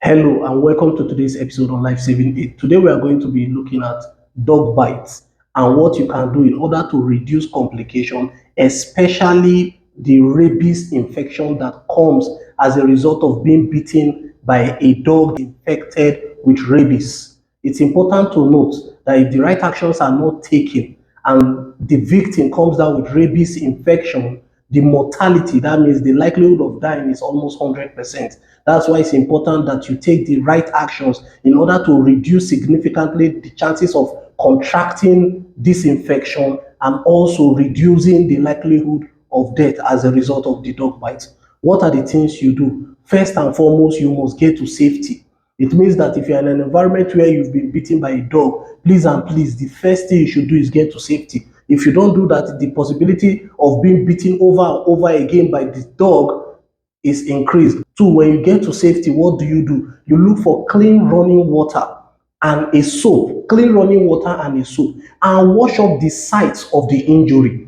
Hello and welcome to today's episode on Life Saving Aid. Today we are going to be looking at dog bites and what you can do in order to reduce complication, especially the rabies infection that comes as a result of being bitten by a dog infected with rabies. It's important to note that if the right actions are not taken and the victim comes down with rabies infection, the mortality, that means the likelihood of dying, is almost 100%. That's why it's important that you take the right actions in order to reduce significantly the chances of contracting this infection and also reducing the likelihood of death as a result of the dog bite. What are the things you do? First and foremost, you must get to safety. It means that if you're in an environment where you've been bitten by a dog, please and please, the first thing you should do is get to safety. If you don't do that, the possibility of being bitten over and over again by the dog is increased. Two, when you get to safety, what do? You look for clean running water and a soap, clean running water and a soap, and wash off the sites of the injury.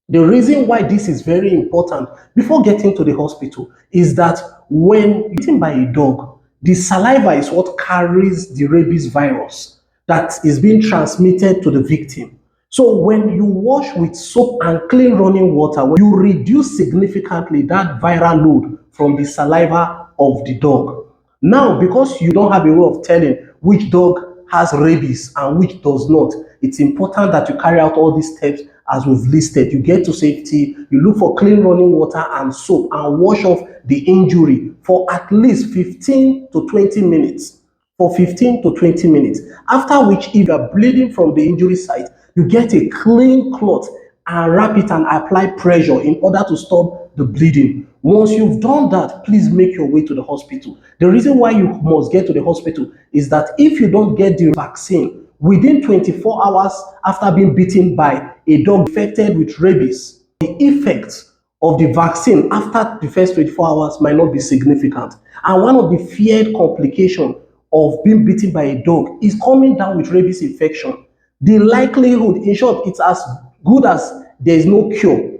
The reason why this is very important before getting to the hospital is that when bitten by a dog, the saliva is what carries the rabies virus that is being transmitted to the victim. So when you wash with soap and clean running water, you reduce significantly that viral load from the saliva of the dog. Now, because you don't have a way of telling which dog has rabies and which does not, it's important that you carry out all these steps as we've listed. You get to safety, you look for clean running water and soap and wash off the injury for at least 15 to 20 minutes. For 15 to 20 minutes. After which, if you are bleeding from the injury site, you get a clean cloth and wrap it and apply pressure in order to stop the bleeding. Once you've done that, please make your way to the hospital. The reason why you must get to the hospital is that if you don't get the vaccine within 24 hours after being bitten by a dog infected with rabies, the effects of the vaccine after the first 24 hours might not be significant. And one of the feared complications of being bitten by a dog is coming down with rabies infection. The likelihood, in short, it's as good as there is no cure.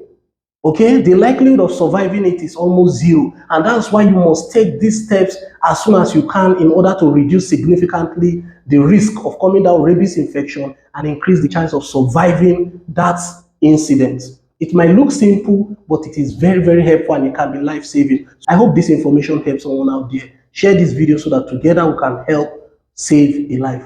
Okay, the likelihood of surviving it is almost zero, and that's why you must take these steps as soon as you can in order to reduce significantly the risk of coming down rabies infection and increase the chance of surviving that incident. It might look simple, but it is very, very helpful and it can be life-saving. I hope this information helps someone out there. Share this video so that together we can help save a life.